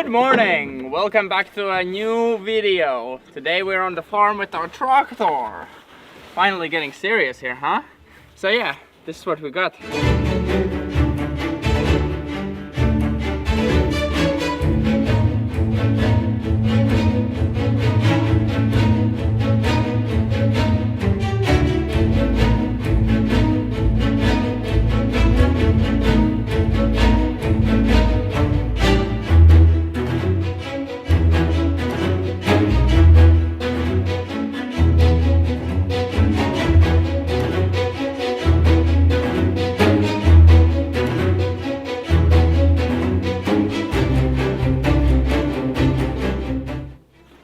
Good morning! Welcome back to a new video. Today we're on the farm with our tractor. Finally getting serious here, huh? So yeah, this is what we got.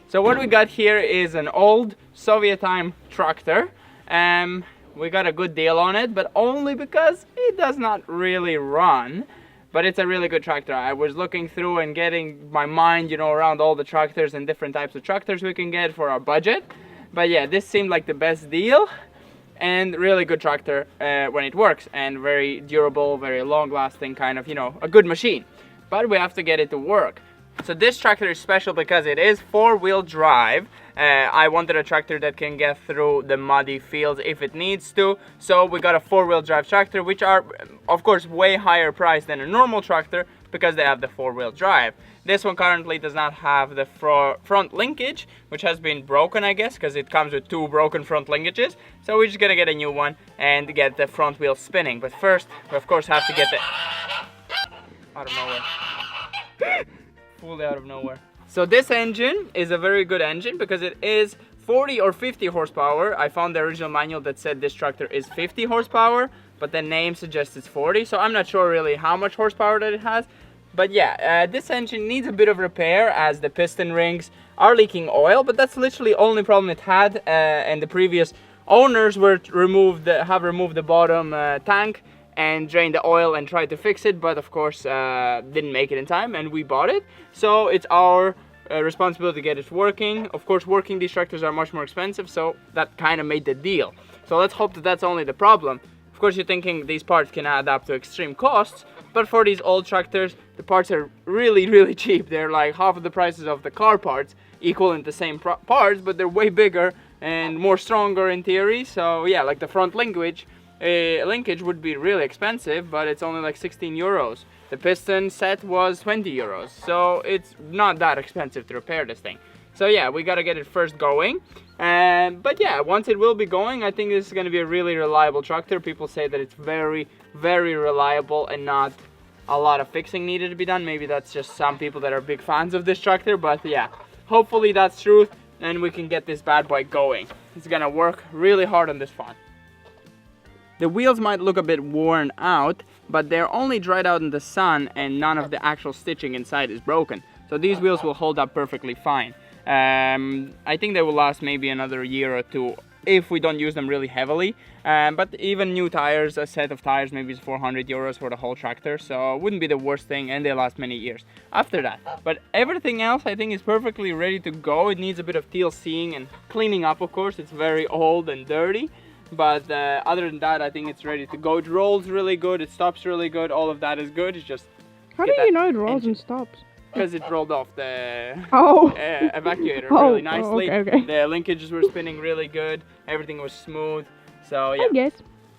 So what we got here is an old Soviet time tractor. We got a good deal on it, but only because it does not really run. But it's a really good tractor. I was looking through and getting my mind, around all the tractors and different types of tractors we can get for our budget. But yeah, this seemed like the best deal and really good tractor when it works, and very durable, very long lasting, kind of, a good machine. But we have to get it to work. So this tractor is special because it is four-wheel drive. I wanted a tractor that can get through the muddy fields if it needs to. So we got a four-wheel drive tractor, which are of course way higher priced than a normal tractor because they have the four-wheel drive. This one currently does not have the front linkage, which has been broken, I guess, because it comes with two broken front linkages. So we're just gonna get a new one and get the front wheel spinning. But first, we of course have to get the out of nowhere. Fully out of nowhere. So this engine is a very good engine because it is 40 or 50 horsepower. I found the original manual that said this tractor is 50 horsepower, but the name suggests it's 40, so I'm not sure really how much horsepower that it has. But yeah, this engine needs a bit of repair as the piston rings are leaking oil, but that's literally the only problem it had, and the previous owners have removed the bottom tank and drained the oil and tried to fix it, but of course didn't make it in time, and we bought it. So it's our responsibility to get it working. Of course, working these tractors are much more expensive, so that kind of made the deal. So let's hope that that's only the problem. Of course, you're thinking these parts can add up to extreme costs, but for these old tractors, the parts are really, really cheap. They're like half of the prices of the car parts, equal in the same parts, but they're way bigger and more stronger in theory. So yeah, like the front linkage would be really expensive, but it's only like 16 euros. The piston set was 20 euros, so it's not that expensive to repair this thing. So yeah, we gotta get it first going. But yeah, once it will be going, I think this is gonna be a really reliable tractor. People say that it's very, very reliable and not a lot of fixing needed to be done. Maybe that's just some people that are big fans of this tractor, but yeah, hopefully that's true and we can get this bad boy going. It's gonna work really hard on this farm. The wheels might look a bit worn out, but they're only dried out in the sun and none of the actual stitching inside is broken. So these wheels will hold up perfectly fine. I think they will last maybe another year or two if we don't use them really heavily. But even new tires, a set of tires maybe is 400 euros for the whole tractor, so it wouldn't be the worst thing, and they last many years after that. But everything else I think is perfectly ready to go. It needs a bit of TLCing and cleaning up, of course. It's very old and dirty. But other than that, I think it's ready to go. It rolls really good, it stops really good, all of that is good. It's just... How do you know it rolls and stops? Because it rolled off the evacuator really nicely. Okay. The linkages were spinning really good, everything was smooth, so yeah. I guess.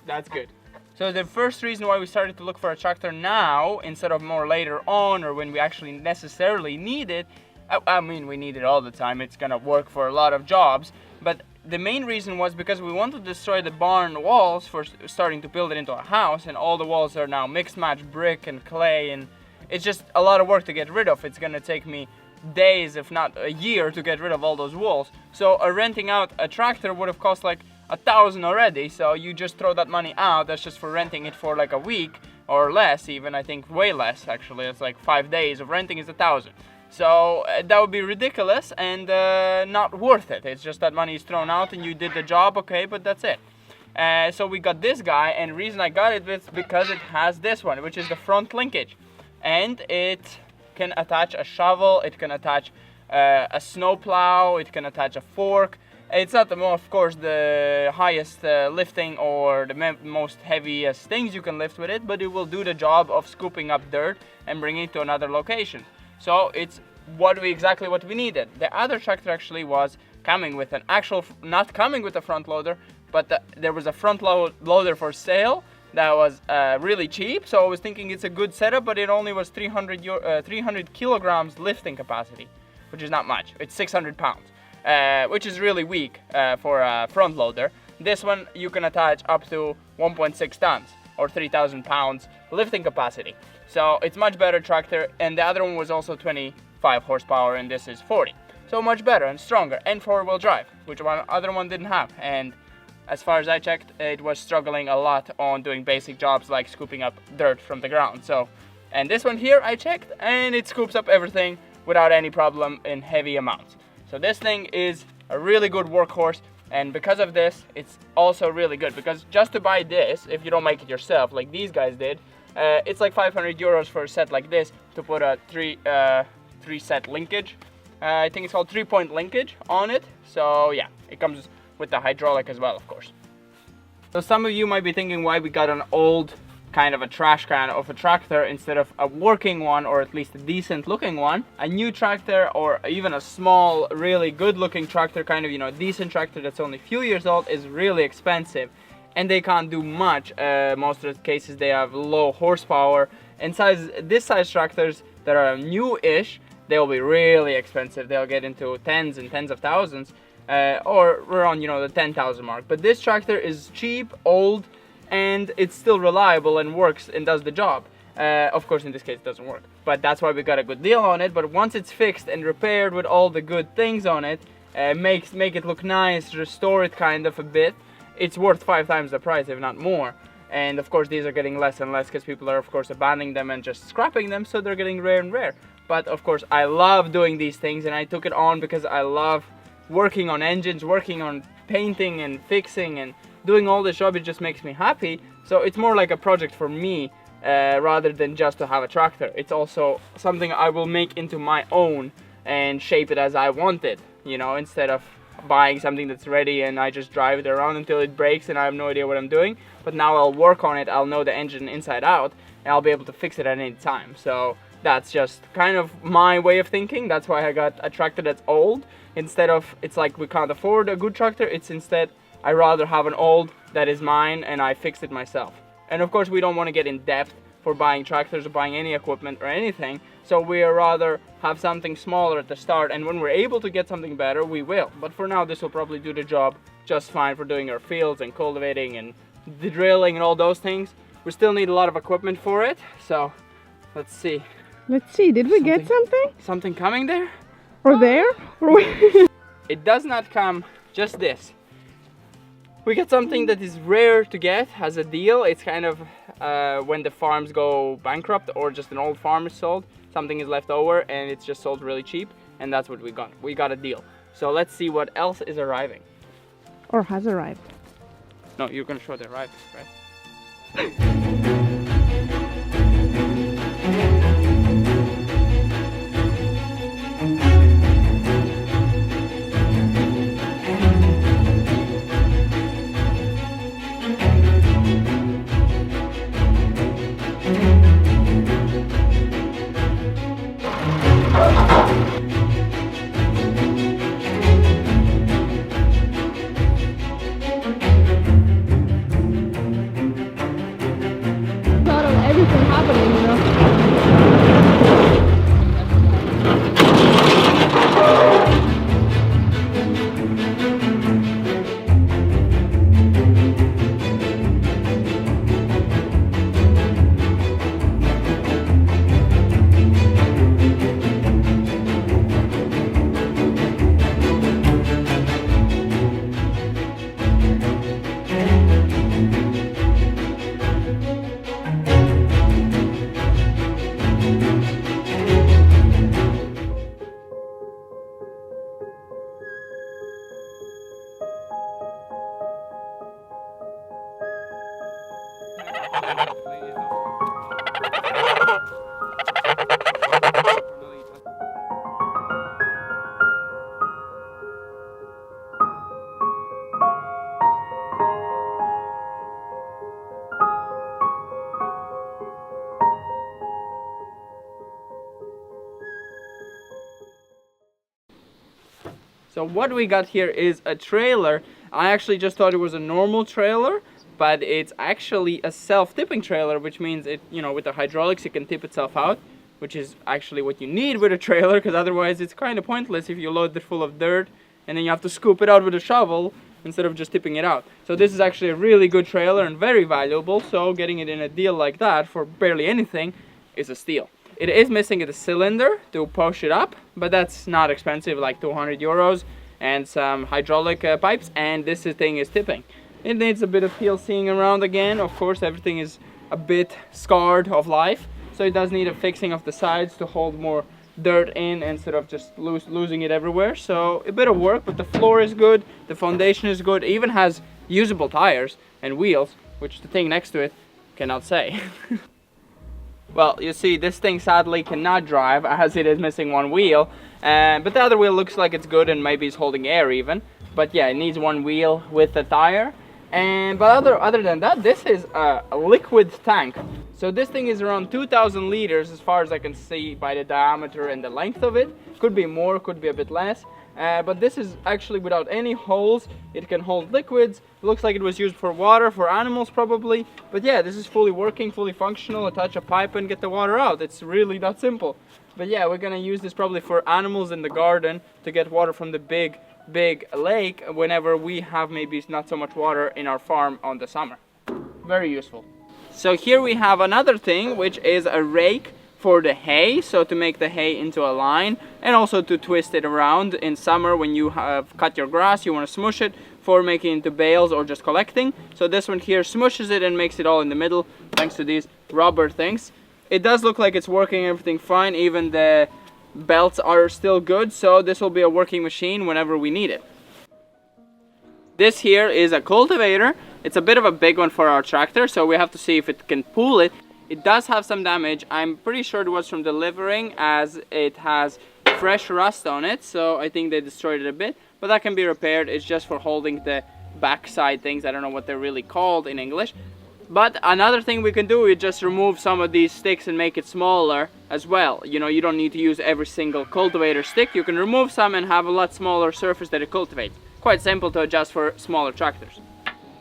That's good. So the first reason why we started to look for a tractor now, instead of more later on, or when we actually necessarily need it, I mean, we need it all the time, it's gonna work for a lot of jobs, but the main reason was because we want to destroy the barn walls for starting to build it into a house, and all the walls are now mixed match brick and clay, and it's just a lot of work to get rid of. It's gonna take me days, if not a year, to get rid of all those walls. So renting out a tractor would have cost like 1,000 already, so you just throw that money out. That's just for renting it for like a week or less, even. I think way less actually. It's like 5 days of renting is 1,000. So that would be ridiculous and not worth it. It's just that money is thrown out and you did the job, okay, but that's it. So we got this guy, and the reason I got it is because it has this one, which is the front linkage. And it can attach a shovel, it can attach a snow plow, it can attach a fork. It's not of course the highest lifting or the most heaviest things you can lift with it, but it will do the job of scooping up dirt and bringing it to another location. So it's exactly what we needed. The other tractor actually was coming with an actual, not coming with a front loader, but there was a front loader for sale that was really cheap. So I was thinking it's a good setup, but it only was 300 kilograms lifting capacity, which is not much. It's 600 pounds, which is really weak for a front loader. This one you can attach up to 1.6 tons or 3,000 pounds lifting capacity. So it's much better tractor, and the other one was also 25 horsepower and this is 40. So much better and stronger, and 4-wheel drive, which other one didn't have. And as far as I checked, it was struggling a lot on doing basic jobs like scooping up dirt from the ground. So, and this one here I checked and it scoops up everything without any problem in heavy amounts. So this thing is a really good workhorse, and because of this it's also really good, because just to buy this, if you don't make it yourself like these guys did, it's like 500 euros for a set like this to put a three set linkage. I think it's called 3-point linkage on it. So yeah, it comes with the hydraulic as well, of course. So some of you might be thinking why we got an old kind of a trash can of a tractor instead of a working one, or at least a decent looking one. A new tractor, or even a small really good looking tractor, kind of, you know, a decent tractor that's only a few years old, is really expensive. And they can't do much. Most of the cases they have low horsepower, and this size tractors that are new-ish, they'll be really expensive. They'll get into tens and tens of thousands, or around, you know, the 10,000 mark. But this tractor is cheap, old, and it's still reliable and works and does the job. Of course in this case it doesn't work, but that's why we got a good deal on it. But once it's fixed and repaired with all the good things on it, make it look nice, restore it kind of a bit, it's worth 5 times the price, if not more. And of course these are getting less and less because people are of course abandoning them and just scrapping them, so they're getting rare and rare. But of course I love doing these things, and I took it on because I love working on engines, working on painting and fixing and doing all this job. It just makes me happy. So it's more like a project for me rather than just to have a tractor. It's also something I will make into my own and shape it as I want it, you know, instead of buying something that's ready and I just drive it around until it breaks and I have no idea what I'm doing. But now I'll work on it, I'll know the engine inside out, and I'll be able to fix it at any time. So that's just kind of my way of thinking. That's why I got a tractor that's old. Instead of, it's like we can't afford a good tractor, it's instead I rather have an old that is mine and I fix it myself. And of course we don't want to get in depth for buying tractors or buying any equipment or anything, so we rather have something smaller at the start, and when we're able to get something better we will. But for now this will probably do the job just fine for doing our fields and cultivating and the drilling and all those things. We still need a lot of equipment for it, so let's see. Let's see, did we get something? Something coming there? Or there? Or It does not come just this. We got something that is rare to get as a deal. It's kind of when the farms go bankrupt or just an old farm is sold, something is left over and it's just sold really cheap, and that's what we got. We got a deal. So let's see what else is arriving. Or has arrived. No, you're gonna show the arrival, right? So what we got here is a trailer. I actually just thought it was a normal trailer, but it's actually a self-tipping trailer, which means it, you know, with the hydraulics it can tip itself out, which is actually what you need with a trailer, because otherwise it's kind of pointless if you load it full of dirt and then you have to scoop it out with a shovel instead of just tipping it out. So this is actually a really good trailer and very valuable, so getting it in a deal like that for barely anything is a steal. It is missing a cylinder to push it up, but that's not expensive, like 200 euros, and some hydraulic pipes, and this thing is tipping. It needs a bit of PLCing around again. Of course, everything is a bit scarred of life, so it does need a fixing of the sides to hold more dirt in instead of just losing it everywhere. So a bit of work, but the floor is good, the foundation is good, it even has usable tires and wheels, which the thing next to it cannot say. Well, you see, this thing sadly cannot drive as it is missing one wheel, but the other wheel looks like it's good and maybe it's holding air even. But yeah, it needs one wheel with a tire. But other than that, this is a liquid tank. So this thing is around 2,000 liters as far as I can see by the diameter and the length of it. Could be more, could be a bit less. But this is actually without any holes. It can hold liquids. It looks like it was used for water, for animals probably. But yeah, this is fully working, fully functional. Attach a pipe and get the water out. It's really that simple. But yeah, we're gonna use this probably for animals in the garden to get water from the big lake whenever we have maybe not so much water in our farm on the summer. Very useful. So here we have another thing, which is a rake for the hay, so to make the hay into a line, and also to twist it around in summer when you have cut your grass, you want to smush it for making into bales or just collecting. So this one here smushes it and makes it all in the middle thanks to these rubber things. It does look like it's working, everything fine, even the belts are still good, so this will be a working machine whenever we need it. This here is a cultivator. It's a bit of a big one for our tractor, so we have to see if it can pull it. It does have some damage. I'm pretty sure it was from delivering, as it has fresh rust on it, so I think they destroyed it a bit, but that can be repaired. It's just for holding the backside things. I don't know what they're really called in English. But another thing we can do is just remove some of these sticks and make it smaller as well. You know, you don't need to use every single cultivator stick. You can remove some and have a lot smaller surface that it cultivates. Quite simple to adjust for smaller tractors.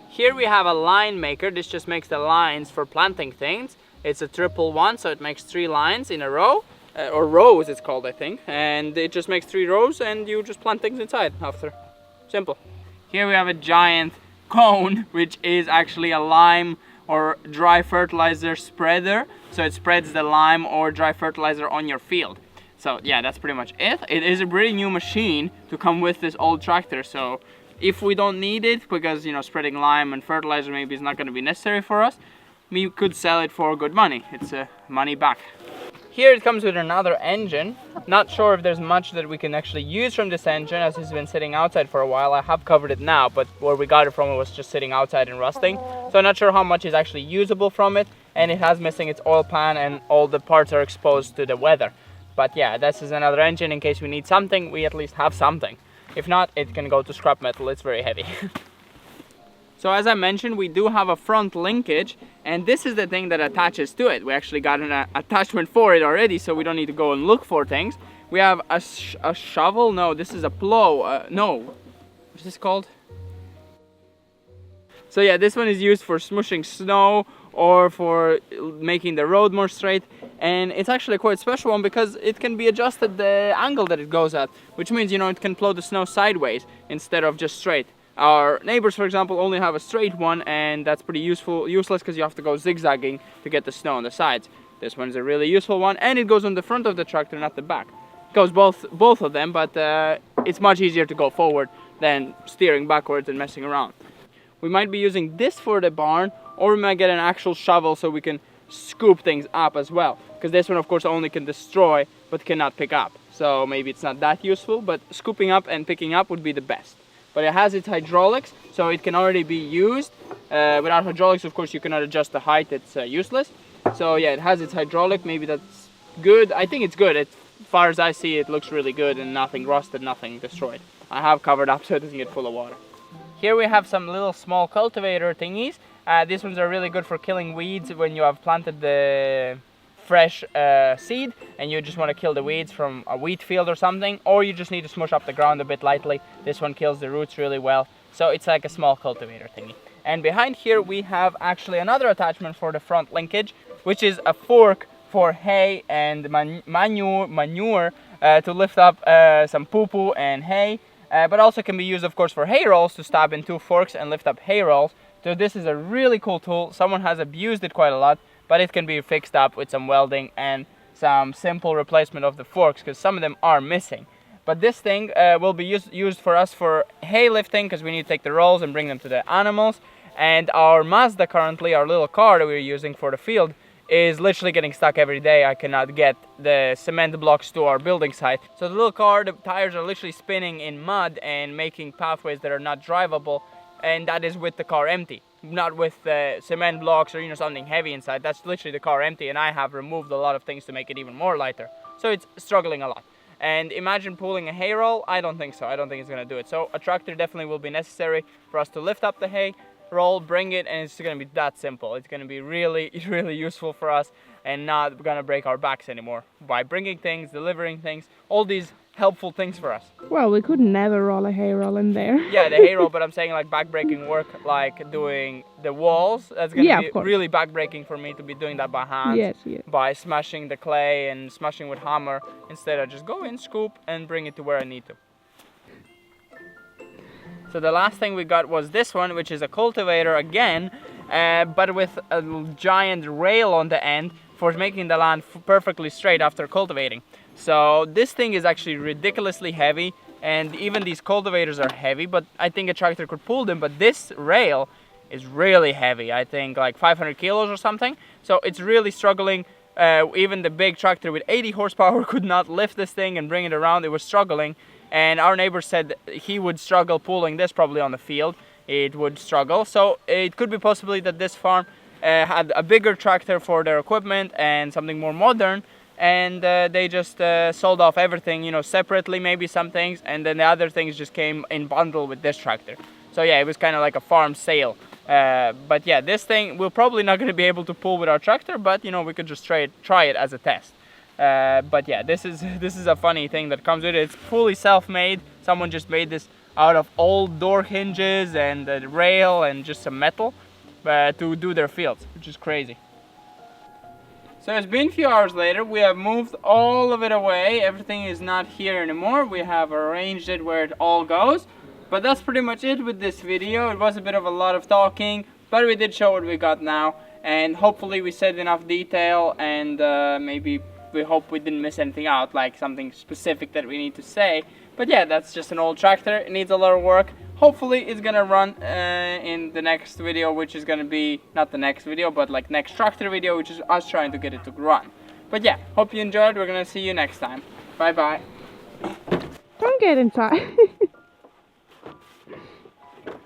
Here we have a line maker. This just makes the lines for planting things. It's a triple one, so it makes 3 lines in a row. Or rows it's called, I think. And it just makes 3 rows and you just plant things inside after. Simple. Here we have a giant cone, which is actually a lime or dry fertilizer spreader, so it spreads the lime or dry fertilizer on your field. So yeah, that's pretty much it. It is a pretty new machine to come with this old tractor, so if we don't need it, because you know, spreading lime and fertilizer maybe is not going to be necessary for us, we could sell it for good money. It's money back. Here it comes with another engine. Not sure if there's much that we can actually use from this engine, as it's been sitting outside for a while. I have covered it now, but where we got it from, it was just sitting outside and rusting. So I'm not sure how much is actually usable from it, and it has missing its oil pan and all the parts are exposed to the weather. But yeah, this is another engine. In case we need something, we at least have something. If not, it can go to scrap metal. It's very heavy. So as I mentioned, we do have a front linkage, and this is the thing that attaches to it. We actually got an attachment for it already, so we don't need to go and look for things. We have a shovel. No, this is a plow. No, what's this called? So yeah, this one is used for smushing snow or for making the road more straight. And it's actually a quite special one because it can be adjusted the angle that it goes at, which means, you know, it can plow the snow sideways instead of just straight. Our neighbors, for example, only have a straight one, and that's pretty useless because you have to go zigzagging to get the snow on the sides. This one's a really useful one, and it goes on the front of the tractor, not the back. It goes both of them, but it's much easier to go forward than steering backwards and messing around. We might be using this for the barn, or we might get an actual shovel so we can scoop things up as well. Because this one, of course, only can destroy, but cannot pick up. So maybe it's not that useful, but scooping up and picking up would be the best. But it has its hydraulics, so it can already be used. Without hydraulics, of course, you cannot adjust the height. It's useless. So yeah, it has its hydraulic. Maybe that's good. I think it's good. As far as I see, it looks really good and nothing rusted, nothing destroyed. I have covered up so it doesn't get full of water. Here we have some little small cultivator thingies. These ones are really good for killing weeds when you have planted the fresh seed and you just want to kill the weeds from a wheat field or something, or you just need to smush up the ground a bit lightly. This one kills the roots really well. So it's like a small cultivator thingy. And behind here we have actually another attachment for the front linkage, which is a fork for hay and manure to lift up some poo-poo and hay. But also can be used, of course, for hay rolls, to stab in 2 forks and lift up hay rolls. So this is a really cool tool. Someone has abused it quite a lot, but it can be fixed up with some welding and some simple replacement of the forks, because some of them are missing. But this thing will be used for us for hay lifting, because we need to take the rolls and bring them to the animals. And our Mazda currently, our little car that we're using for the field, is literally getting stuck every day. I cannot get the cement blocks to our building site. So the little car, the tires are literally spinning in mud and making pathways that are not drivable. And that is with the car empty, not with cement blocks or something heavy inside. That's literally the car empty, and I have removed a lot of things to make it even more lighter. So it's struggling a lot. And imagine pulling a hay roll. I don't think so. I don't think it's going to do it. So a tractor definitely will be necessary for us to lift up the hay roll, bring it, and it's going to be that simple. It's going to be really, really useful for us and not going to break our backs anymore by bringing things, delivering things, all these helpful things for us. Well, we could never roll a hay roll in there. Yeah, the hay roll, but I'm saying like back-breaking work, like doing the walls. That's going to be really back-breaking for me to be doing that by hand. Yes, yes. By smashing the clay and smashing with hammer. Instead, I just go in, scoop, and bring it to where I need to. So the last thing we got was this one, which is a cultivator again, but with a giant rail on the end for making the land perfectly straight after cultivating. So this thing is actually ridiculously heavy, and even these cultivators are heavy, but I think a tractor could pull them. But this rail is really heavy, I think like 500 kilos or something. So it's really struggling. Even the big tractor with 80 horsepower could not lift this thing and bring it around. It was struggling. And our neighbor said he would struggle pulling this probably on the field. It would struggle. So it could be possibly that this farm had a bigger tractor for their equipment and something more modern. And they just sold off everything, separately, maybe some things. And then the other things just came in bundle with this tractor. So yeah, it was kind of like a farm sale. But yeah, this thing we're probably not going to be able to pull with our tractor. But we could just try it as a test. But yeah, this is a funny thing that comes with it. It's fully self-made. Someone just made this out of old door hinges and the rail and just some metal to do their fields, which is crazy. So it's been a few hours later. We have moved all of it away. Everything is not here anymore. We have arranged it where it all goes. But that's pretty much it with this video. It was a bit of a lot of talking, but we did show what we got now. And hopefully we said enough detail, and maybe we hope we didn't miss anything out, like something specific that we need to say. But yeah, that's just an old tractor. It needs a lot of work. Hopefully it's gonna run in the next video, which is gonna be not the next video, but like next tractor video, which is us trying to get it to run. But yeah, hope you enjoyed. We're gonna see you next time. Bye bye. Don't get inside.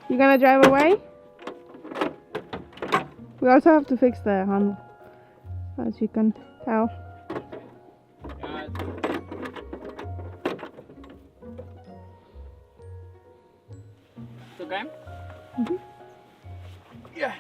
You gonna drive away? We also have to fix the handle, as you can tell. It's okay? Mm-hmm. Yeah.